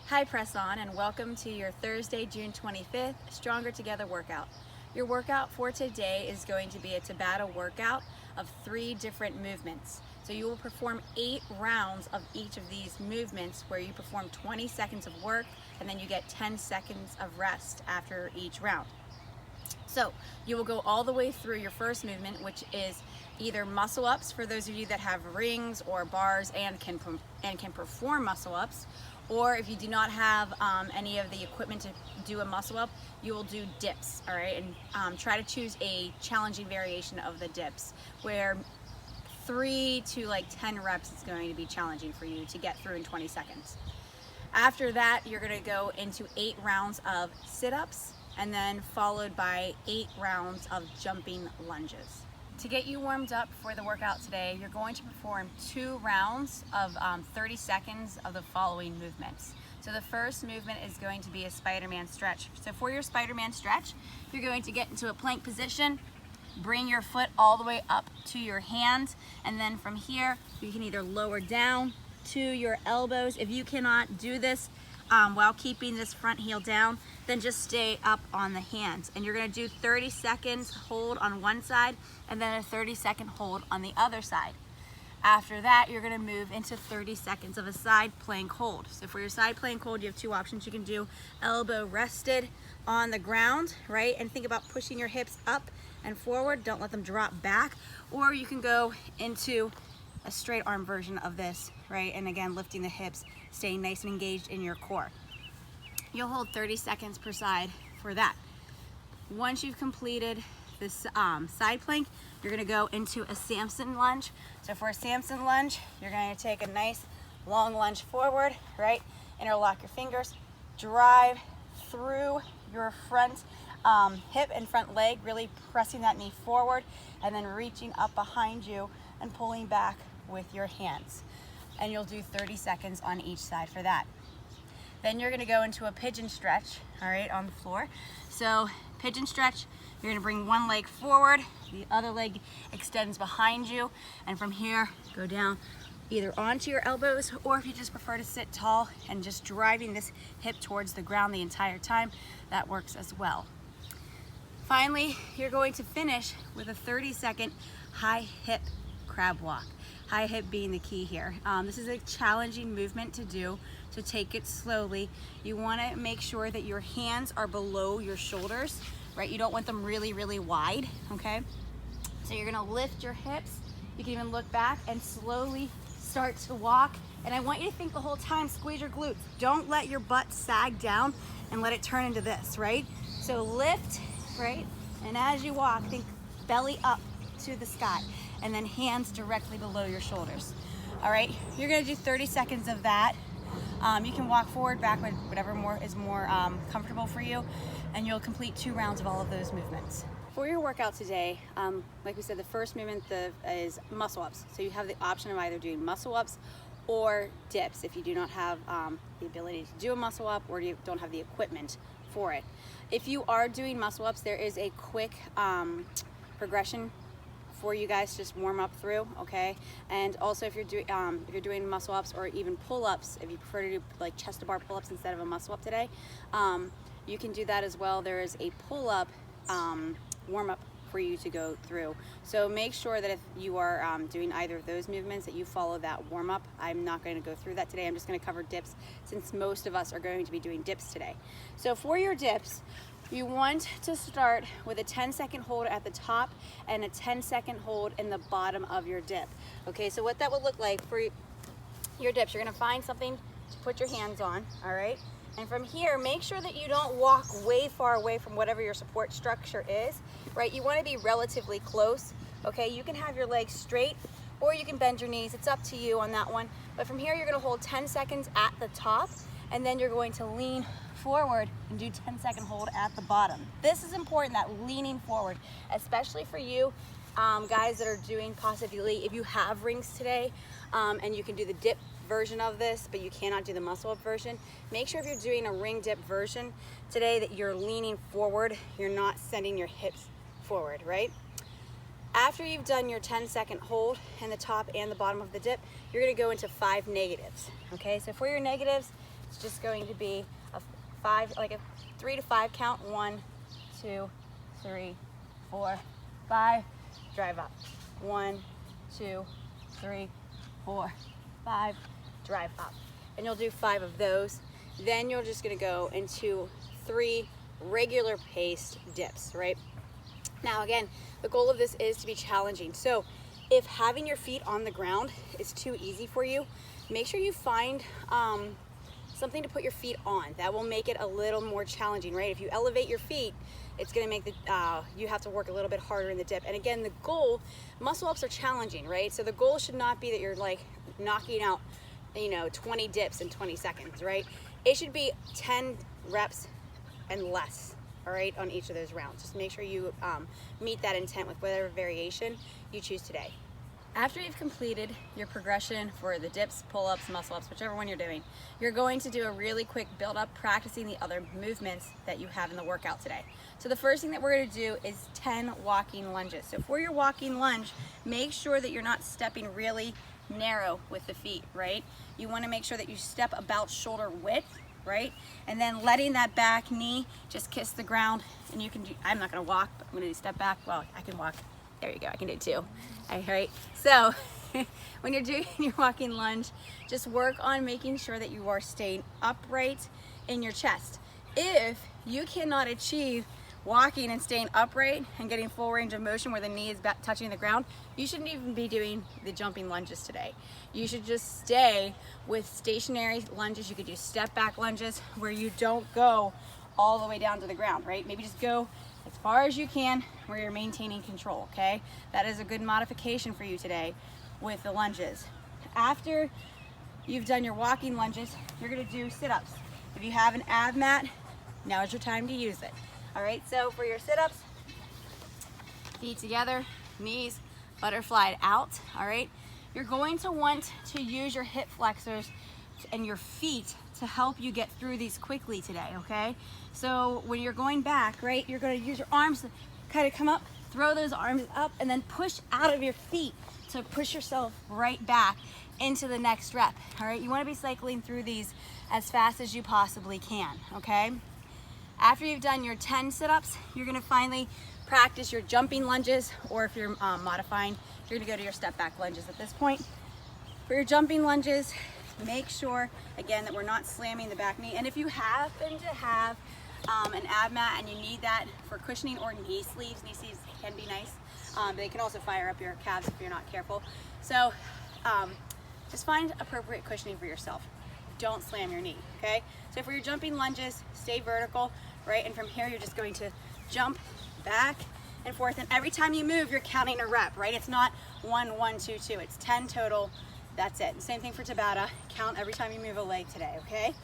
Hi Press On, and welcome to your Thursday, June 25th Stronger Together workout. Your workout for today is going to be a Tabata workout of 3 different movements. So you will perform 8 rounds of each of these movements where you perform 20 seconds of work and then you get 10 seconds of rest after each round. So you will go all the way through your first movement, which is either muscle ups for those of you that have rings or bars and can perform muscle ups, or if you do not have any of the equipment to do a muscle up, you will do dips, all right? And try to choose a challenging variation of the dips where 3 to 10 reps is going to be challenging for you to get through in 20 seconds. After that, you're gonna go into 8 rounds of sit-ups and then followed by 8 rounds of jumping lunges. To get you warmed up for the workout today, you're going to perform 2 rounds of 30 seconds of the following movements. So the first movement is going to be a Spiderman stretch. So for your Spiderman stretch, you're going to get into a plank position, bring your foot all the way up to your hand, and then from here, you can either lower down to your elbows. If you cannot do this while keeping this front heel down, then just stay up on the hands. And you're gonna do 30 seconds hold on one side and then a 30-second hold on the other side. After that, you're gonna move into 30 seconds of a side plank hold. So for your side plank hold, you have 2 options. You can do elbow rested on the ground, right? And think about pushing your hips up and forward. Don't let them drop back. Or you can go into a straight arm version of this, right? And again, lifting the hips, staying nice and engaged in your core. You'll hold 30 seconds per side for that. Once you've completed this side plank, you're gonna go into a Samson lunge. So for a Samson lunge, you're gonna take a nice long lunge forward, right? Interlock your fingers, drive through your front hip and front leg, really pressing that knee forward, and then reaching up behind you and pulling back with your hands. And you'll do 30 seconds on each side for that. Then you're gonna go into a pigeon stretch, all right, on the floor. So pigeon stretch, you're gonna bring one leg forward, the other leg extends behind you, and from here, go down either onto your elbows, or if you just prefer to sit tall and just driving this hip towards the ground the entire time, that works as well. Finally, you're going to finish with a 30-second high hip crab walk. High hip being the key here. This is a challenging movement to do, so take it slowly. You want to make sure that your hands are below your shoulders, right? You don't want them really, really wide, okay? So you're gonna lift your hips. You can even look back and slowly start to walk. And I want you to think the whole time, squeeze your glutes. Don't let your butt sag down and let it turn into this, right? So lift, right? And as you walk, think belly up to the sky, and then hands directly below your shoulders. All right, you're gonna do 30 seconds of that. You can walk forward, backward, whatever is more comfortable for you, and you'll complete 2 rounds of all of those movements. For your workout today, like we said, the first movement is muscle ups. So you have the option of either doing muscle ups or dips if you do not have the ability to do a muscle up or you don't have the equipment for it. If you are doing muscle ups, there is a quick progression for you guys to just warm up through, okay? And also if you're doing muscle ups or even pull-ups, if you prefer to do like chest to bar pull-ups instead of a muscle up today, you can do that as well. There is a pull-up warm-up for you to go through. So make sure that if you are doing either of those movements that you follow that warm-up. I'm not going to go through that today. I'm just going to cover dips since most of us are going to be doing dips today. So for your dips, you want to start with a 10-second hold at the top and a 10-second hold in the bottom of your dip. Okay, so what that would look like for your dips, you're gonna find something to put your hands on, all right? And from here, make sure that you don't walk way far away from whatever your support structure is, right? You wanna be relatively close, okay? You can have your legs straight or you can bend your knees. It's up to you on that one. But from here, you're gonna hold 10 seconds at the top, and then you're going to lean forward and do 10-second hold at the bottom. This is important, that leaning forward, especially for you guys that are doing possibly, if you have rings today and you can do the dip version of this, but you cannot do the muscle up version. Make sure if you're doing a ring dip version today that you're leaning forward, you're not sending your hips forward, right? After you've done your 10-second hold in the top and the bottom of the dip, you're gonna go into 5 negatives, okay? So for your negatives, It's just going to be a 3 to 5 count. 1, 2, 3, 4, 5. Drive up. 1, 2, 3, 4, 5. Drive up. And you'll do 5 of those. Then you're just going to go into 3 regular paced dips, right? Now again, the goal of this is to be challenging. So if having your feet on the ground is too easy for you, make sure you find something to put your feet on. That will make it a little more challenging, right? If you elevate your feet, it's gonna make you have to work a little bit harder in the dip. And again, the goal, muscle ups are challenging, right? So the goal should not be that you're like knocking out, 20 dips in 20 seconds, right? It should be 10 reps and less, all right, on each of those rounds. Just make sure you meet that intent with whatever variation you choose today. After you've completed your progression for the dips, pull-ups, muscle-ups, whichever one you're doing, you're going to do a really quick build-up practicing the other movements that you have in the workout today. So the first thing that we're going to do is 10 walking lunges. So for your walking lunge, make sure that you're not stepping really narrow with the feet, right? You want to make sure that you step about shoulder width, right? And then letting that back knee just kiss the ground. And you can do, I'm not going to walk, but I'm going to do step back. Well, I can walk. There you go, I can do it too. All right, so when you're doing your walking lunge, just work on making sure that you are staying upright in your chest. If you cannot achieve walking and staying upright and getting full range of motion where the knee is touching the ground, you shouldn't even be doing the jumping lunges today. You should just stay with stationary lunges. You could do step back lunges where you don't go all the way down to the ground, right? Maybe just go as far as you can where you're maintaining control, okay? That is a good modification for you today with the lunges. After you've done your walking lunges, you're gonna do sit-ups. If you have an ab mat, now is your time to use it. All right, so for your sit-ups, feet together, knees butterflied out, all right? You're going to want to use your hip flexors and your feet to help you get through these quickly today, okay? So when you're going back, right, you're gonna use your arms to kind of come up, throw those arms up, and then push out of your feet to push yourself right back into the next rep, all right? You wanna be cycling through these as fast as you possibly can, okay? After you've done your 10 sit-ups, you're gonna finally practice your jumping lunges, or if you're modifying, you're gonna go to your step back lunges at this point. For your jumping lunges, make sure, again, that we're not slamming the back knee. And if you happen to have an ab mat and you need that for cushioning, or knee sleeves can be nice. They can also fire up your calves if you're not careful. So just find appropriate cushioning for yourself. Don't slam your knee, okay? So for your jumping lunges, stay vertical, right? And from here, you're just going to jump back and forth. And every time you move, you're counting a rep, right? It's not 1, 1, 2, 2. It's 10 total. That's it. Same thing for Tabata. Count every time you move a leg today, okay?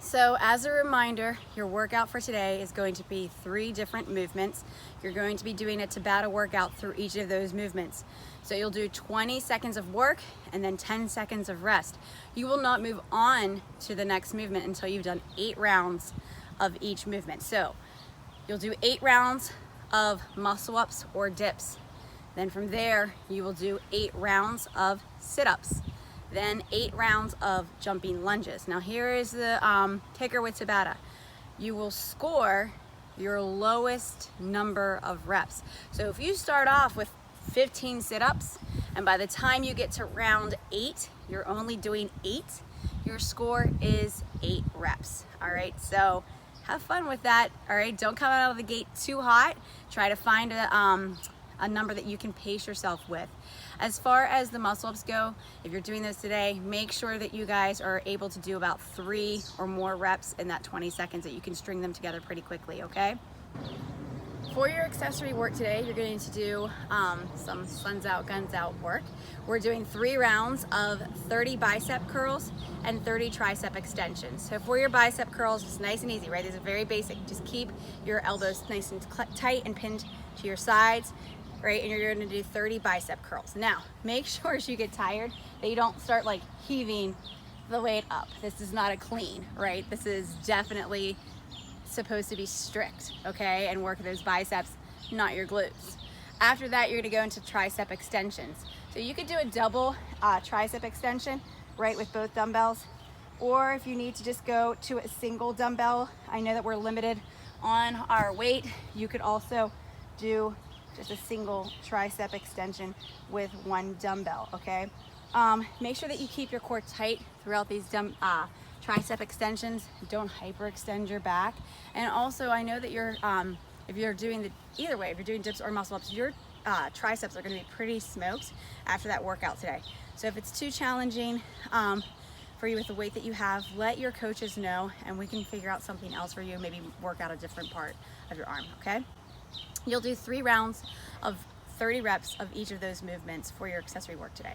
So as a reminder, your workout for today is going to be 3 different movements. You're going to be doing a Tabata workout through each of those movements. So you'll do 20 seconds of work and then 10 seconds of rest. You will not move on to the next movement until you've done 8 rounds of each movement. So you'll do 8 rounds of muscle ups or dips. Then from there, you will do 8 rounds of sit-ups. Then 8 rounds of jumping lunges. Now here is the kicker with Tabata. You will score your lowest number of reps. So if you start off with 15 sit-ups, and by the time you get to round 8, you're only doing 8, your score is 8 reps, all right? So have fun with that, all right? Don't come out of the gate too hot. Try to find a number that you can pace yourself with. As far as the muscle ups go, if you're doing this today, make sure that you guys are able to do about 3 or more reps in that 20 seconds, that you can string them together pretty quickly, okay? For your accessory work today, you're going to do some suns out, guns out work. We're doing 3 rounds of 30 bicep curls and 30 tricep extensions. So for your bicep curls, it's nice and easy, right? These are very basic. Just keep your elbows nice and tight and pinned to your sides, right? And you're gonna do 30 bicep curls. Now, make sure as you get tired that you don't start like heaving the weight up. This is not a clean, right? This is definitely supposed to be strict, okay? And work those biceps, not your glutes. After that, you're gonna go into tricep extensions. So you could do a double tricep extension, right, with both dumbbells. or if you need to just go to a single dumbbell, I know that we're limited on our weight, you could also do just a single tricep extension with one dumbbell, okay? Make sure that you keep your core tight throughout these tricep extensions. Don't hyperextend your back. And also, I know that you're, if you're doing either way, if you're doing dips or muscle ups, your triceps are gonna be pretty smoked after that workout today. So if it's too challenging for you with the weight that you have, let your coaches know and we can figure out something else for you, maybe work out a different part of your arm, okay? You'll do 3 rounds of 30 reps of each of those movements for your accessory work today.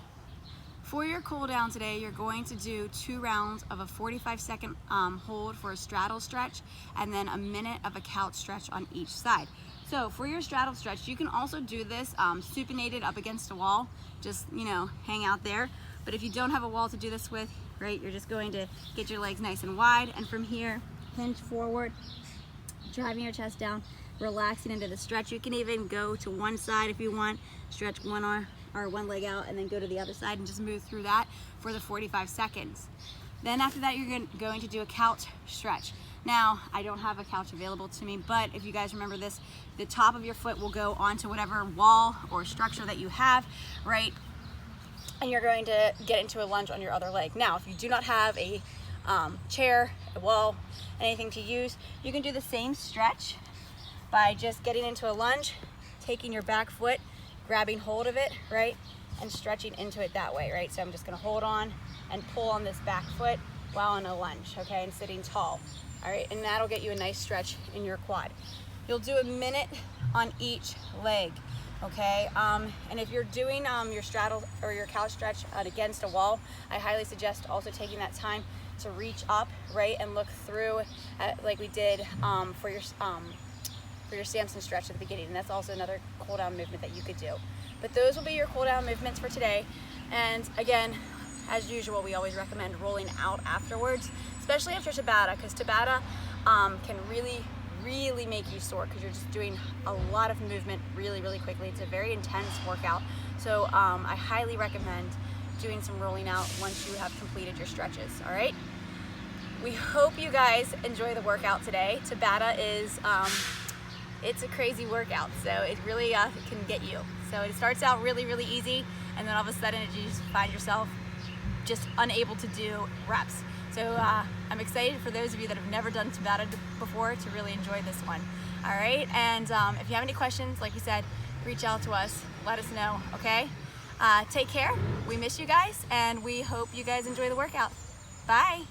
For your cool down today, you're going to do 2 rounds of a 45-second hold for a straddle stretch and then a minute of a couch stretch on each side. So for your straddle stretch, you can also do this supinated up against a wall, just, you know, hang out there. But if you don't have a wall to do this with, right, you're just going to get your legs nice and wide, and from here, hinge forward, driving your chest down, relaxing into the stretch. You can even go to one side if you want, stretch one arm or one leg out and then go to the other side and just move through that for the 45 seconds. Then after that, you're going to do a couch stretch. Now, I don't have a couch available to me, but if you guys remember this, the top of your foot will go onto whatever wall or structure that you have, right? And you're going to get into a lunge on your other leg. Now, if you do not have a chair, a wall, anything to use, you can do the same stretch by just getting into a lunge, taking your back foot, grabbing hold of it, right, and stretching into it that way, right? So I'm just gonna hold on and pull on this back foot while in a lunge, okay, and sitting tall, all right? And that'll get you a nice stretch in your quad. You'll do a minute on each leg, okay? And if you're doing your straddle or your couch stretch against a wall, I highly suggest also taking that time to reach up, right, and look through like we did for your Samson stretch at the beginning. And that's also another cool down movement that you could do. But those will be your cool down movements for today. And again, as usual, we always recommend rolling out afterwards, especially after Tabata, because Tabata can really make you sore because you're just doing a lot of movement really quickly. It's a very intense workout. So I highly recommend doing some rolling out once you have completed your stretches, all right? We hope you guys enjoy the workout today. Tabata is, it's a crazy workout, so it really can get you. So it starts out really easy, and then all of a sudden you just find yourself just unable to do reps. So I'm excited for those of you that have never done Tabata before to really enjoy this one. All right, and if you have any questions, like we said, reach out to us, let us know, okay? Take care, we miss you guys, and we hope you guys enjoy the workout. Bye.